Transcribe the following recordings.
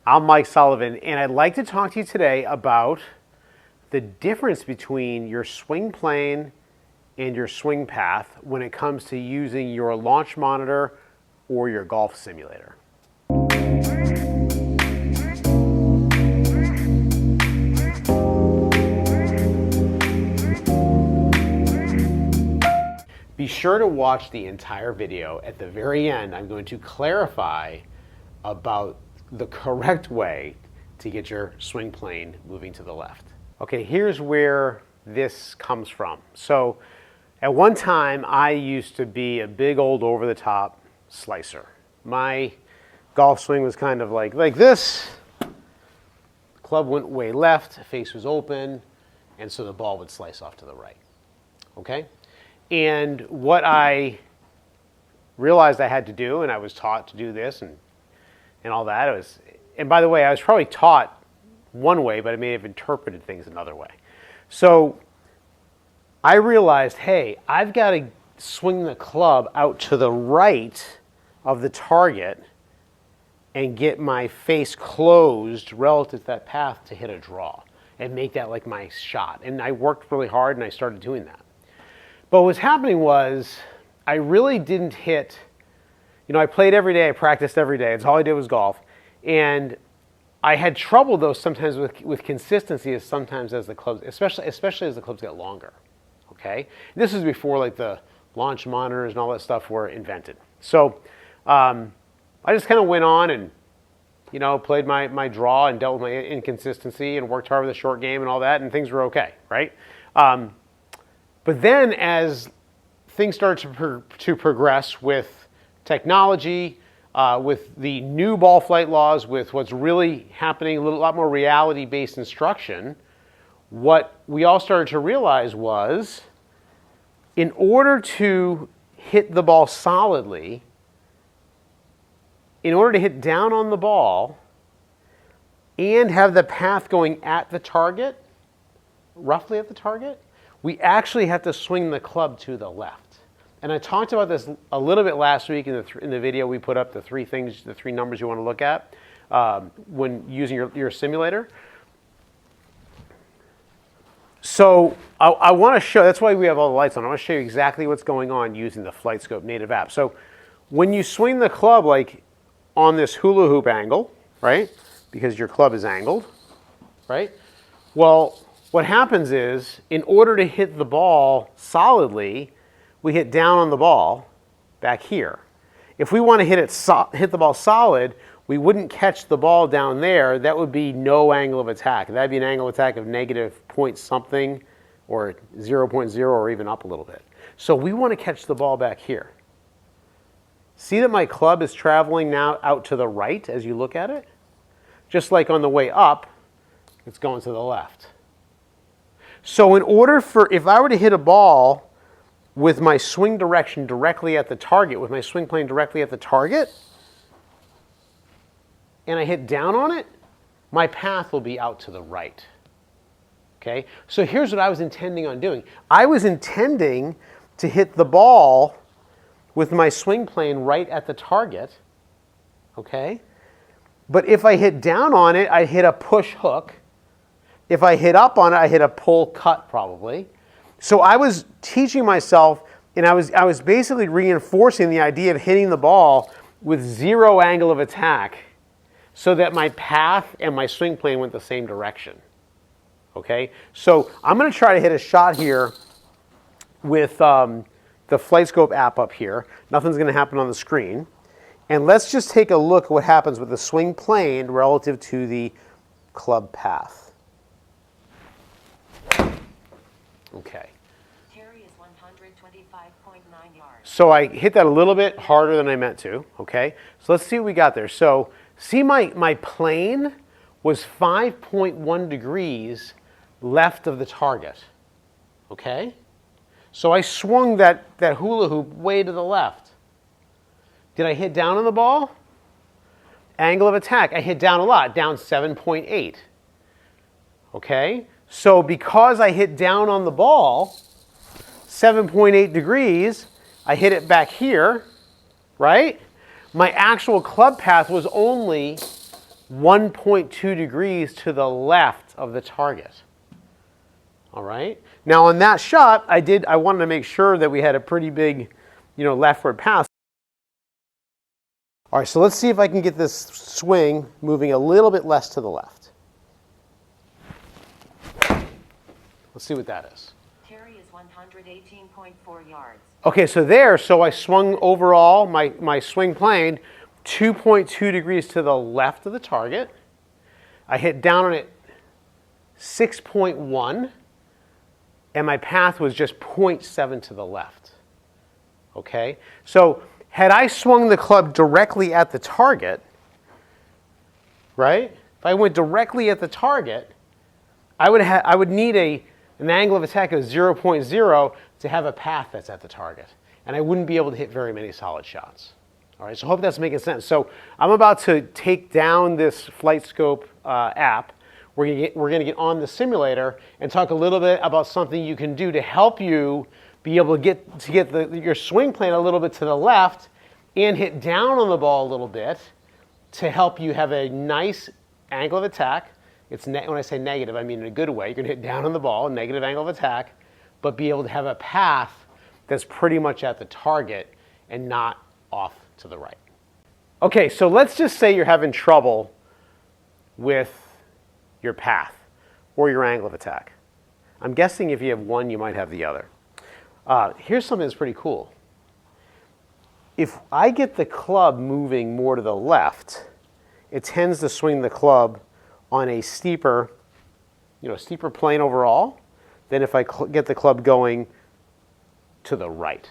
I'm Mike Sullivan, and I'd like to talk to you today about the difference between your swing plane and your swing path when it comes to using your launch monitor or your golf simulator. Be sure to watch the entire video. At the very end, I'm going to clarify about the correct way to get your swing plane moving to the left. Okay, here's where this comes from. So at one time, I used to be a big old over-the-top slicer. My golf swing was kind of like this. The club went way left, face was open, and so the ball would slice off to the right. Okay? And what I realized I had to do, and I was taught to do this and all that, and by the way, I was probably taught one way, but I may have interpreted things another way. So I realized, hey, I've got to swing the club out to the right of the target and get my face closed relative to that path to hit a draw and make that like my shot. And I worked really hard and I started doing that. But what was happening was I really didn't hit, I played every day, I practiced every day. It's all I did was golf. And I had trouble though sometimes with consistency sometimes as the clubs, especially as the clubs get longer. Okay? This is before like the launch monitors and all that stuff were invented. So I just kind of went on and played my draw and dealt with my inconsistency and worked hard with the short game and all that, and things were okay, right? But then as things started to progress with technology, with the new ball flight laws, with what's really happening, a lot more reality-based instruction, what we all started to realize was in order to hit the ball solidly, in order to hit down on the ball and have the path going at the target, roughly at the target, we actually have to swing the club to the left. And I talked about this a little bit last week in the video we put up, the three numbers you want to look at when using your simulator. So I want to show, that's why we have all the lights on. I want to show you exactly what's going on using the FlightScope native app. So when you swing the club like on this hula hoop angle, right, because your club is angled, right, well, what happens is in order to hit the ball solidly, we hit down on the ball back here. If we want to hit the ball solid, we wouldn't catch the ball down there. That would be no angle of attack. That'd be an angle of attack of negative point something or 0.0 or even up a little bit. So we want to catch the ball back here. See that my club is traveling now out to the right as you look at it? Just like on the way up, it's going to the left. So in order if I were to hit a ball with my swing direction directly at the target, with my swing plane directly at the target, and I hit down on it, my path will be out to the right. Okay? So here's what I was intending on doing. I was intending to hit the ball with my swing plane right at the target, okay? But if I hit down on it, I hit a push hook. If I hit up on it, I hit a pull cut probably. So I was teaching myself, and I was basically reinforcing the idea of hitting the ball with zero angle of attack so that my path and my swing plane went the same direction. Okay? So I'm going to try to hit a shot here with the FlightScope app up here. Nothing's going to happen on the screen. And let's just take a look at what happens with the swing plane relative to the club path. Okay. Carry is 125.9 yards. So I hit that a little bit harder than I meant to. Okay. So let's see what we got there. So see my plane was 5.1 degrees left of the target. Okay. So I swung that hula hoop way to the left. Did I hit down on the ball? Angle of attack. I hit down a lot, down 7.8. Okay? So because I hit down on the ball, 7.8 degrees, I hit it back here, right? My actual club path was only 1.2 degrees to the left of the target. All right. Now on that shot, I wanted to make sure that we had a pretty big, leftward pass. All right, so let's see if I can get this swing moving a little bit less to the left. Let's see what that is. Terry is 118.4 yards. Okay, so I swung overall, my swing plane, 2.2 degrees to the left of the target. I hit down on it 6.1, and my path was just 0.7 to the left. Okay, so had I swung the club directly at the target, right? If I went directly at the target, I would need an angle of attack of 0.0 to have a path that's at the target. And I wouldn't be able to hit very many solid shots. All right, so I hope that's making sense. So I'm about to take down this Flight Scope app. We're going to get on the simulator and talk a little bit about something you can do to help you be able to get your swing plane a little bit to the left and hit down on the ball a little bit to help you have a nice angle of attack. When I say negative, I mean in a good way. You're going to hit down on the ball, negative angle of attack, but be able to have a path that's pretty much at the target and not off to the right. Okay, so let's just say you're having trouble with your path or your angle of attack. I'm guessing if you have one, you might have the other. Here's something that's pretty cool. If I get the club moving more to the left, it tends to swing the club on a steeper plane overall than if I get the club going to the right,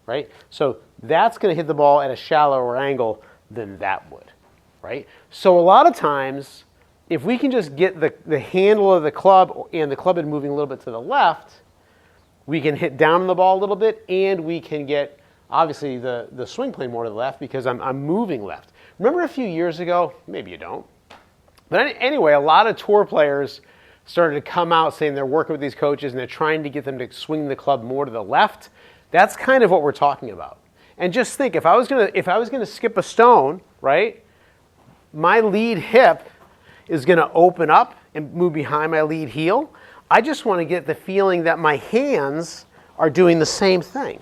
right? So that's going to hit the ball at a shallower angle than that would, right? So a lot of times, if we can just get the handle of the club and the club head moving a little bit to the left, we can hit down on the ball a little bit, and we can get, obviously, the swing plane more to the left because I'm moving left. Remember a few years ago, maybe you don't, but anyway, a lot of tour players started to come out saying they're working with these coaches and they're trying to get them to swing the club more to the left. That's kind of what we're talking about. And just think, if I was gonna skip a stone, right, my lead hip is gonna open up and move behind my lead heel. I just want to get the feeling that my hands are doing the same thing.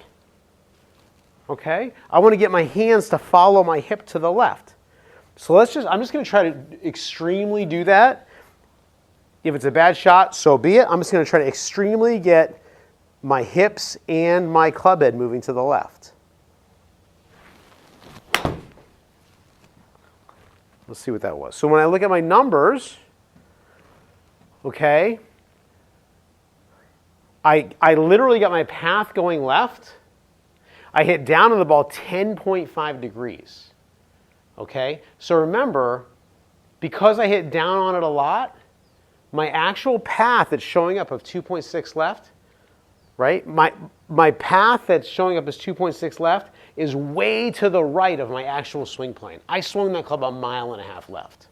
Okay? I want to get my hands to follow my hip to the left. So I'm just going to try to extremely do that. If it's a bad shot, so be it. I'm just going to try to extremely get my hips and my club head moving to the left. Let's see what that was. So when I look at my numbers, okay, I literally got my path going left. I hit down on the ball 10.5 degrees. Okay? So remember, because I hit down on it a lot, my actual path that's showing up of 2.6 left, right? My path that's showing up as 2.6 left is way to the right of my actual swing plane. I swung that club 1.5 miles left.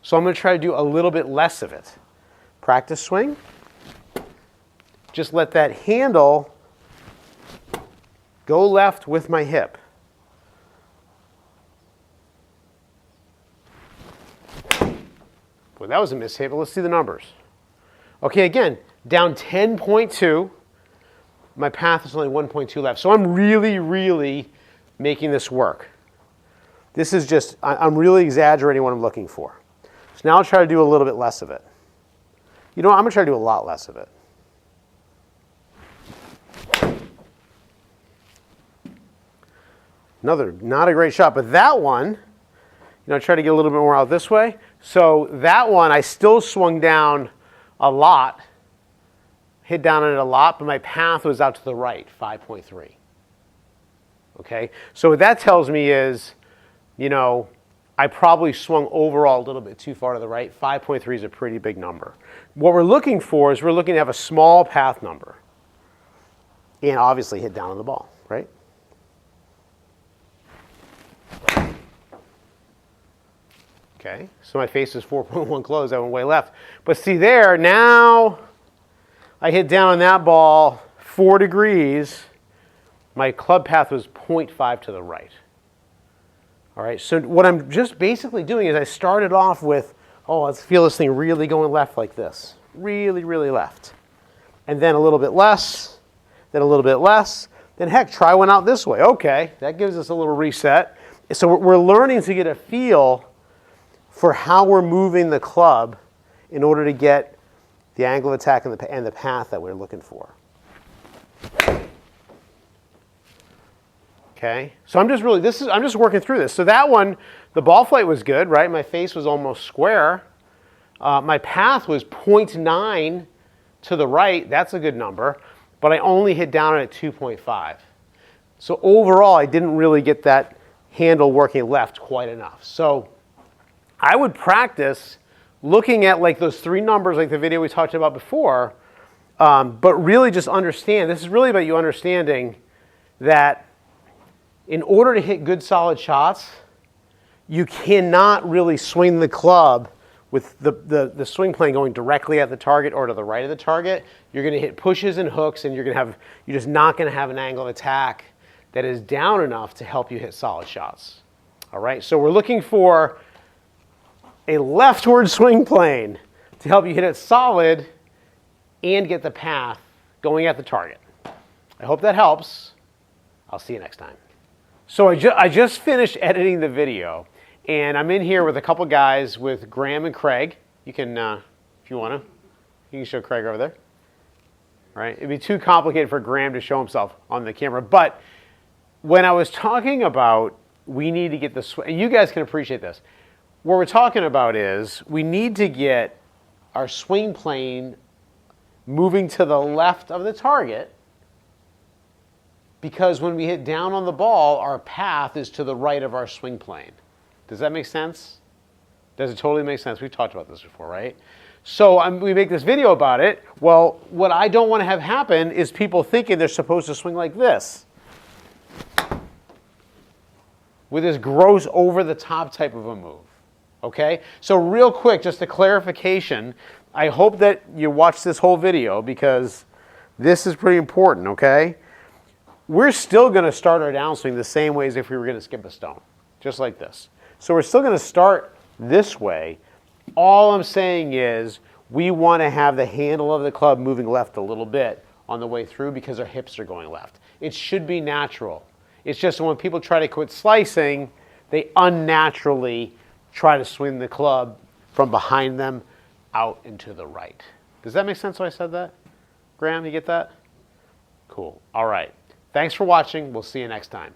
So I'm going to try to do a little bit less of it. Practice swing. Just let that handle go left with my hip. Well, that was a mishit, but let's see the numbers. Okay, again, down 10.2. My path is only 1.2 left. So I'm really, really making this work. This is just, I'm really exaggerating what I'm looking for. So now I'll try to do a little bit less of it. You know what? I'm going to try to do a lot less of it. Another, not a great shot, but that one, try to get a little bit more out this way. So that one, I still swung down a lot, hit down on it a lot, but my path was out to the right, 5.3. Okay, so what that tells me is, I probably swung overall a little bit too far to the right. 5.3 is a pretty big number. What we're looking for is we're looking to have a small path number and obviously hit down on the ball, right? Okay, so my face is 4.1 closed. I went way left. But see there, now I hit down on that ball 4 degrees. My club path was 0.5 to the right. All right, so what I'm just basically doing is I started off with, oh, let's feel this thing really going left like this. Really, really left. And then a little bit less, then a little bit less. Then heck, try one out this way. Okay, that gives us a little reset. So we're learning to get a feel for how we're moving the club in order to get the angle of attack and the path that we're looking for. Okay, so I'm just working through this. So that one, the ball flight was good, right? My face was almost square. My path was 0.9 to the right. That's a good number, but I only hit down at 2.5. So overall, I didn't really get that handle working left quite enough. So I would practice looking at like those three numbers, like the video we talked about before, but really just understand, this is really about you understanding that in order to hit good solid shots, you cannot really swing the club with the swing plane going directly at the target or to the right of the target. You're going to hit pushes and hooks, and you're just not going to have an angle of attack that is down enough to help you hit solid shots. All right, so we're looking for a leftward swing plane to help you hit it solid and get the path going at the target. I hope that helps. I'll see you next time. So I just finished editing the video, and I'm in here with a couple guys with Graham and Craig. You can, if you want to, you can show Craig over there. All right, it'd be too complicated for Graham to show himself on the camera, but when I was talking about we need to get the swing, and you guys can appreciate this, what we're talking about is we need to get our swing plane moving to the left of the target, because when we hit down on the ball, our path is to the right of our swing plane. Does that make sense? Does it totally make sense? We've talked about this before, right? So we make this video about it. Well, what I don't want to have happen is people thinking they're supposed to swing like this, with this gross over-the-top type of a move. Okay? So real quick, just a clarification. I hope that you watch this whole video because this is pretty important, okay? We're still going to start our downswing the same way as if we were going to skip a stone, just like this. So we're still going to start this way. All I'm saying is we want to have the handle of the club moving left a little bit on the way through because our hips are going left. It should be natural. It's just when people try to quit slicing, they unnaturally try to swing the club from behind them out and to the right. Does that make sense when I said that? Graham, you get that? Cool. All right. Thanks for watching. We'll see you next time.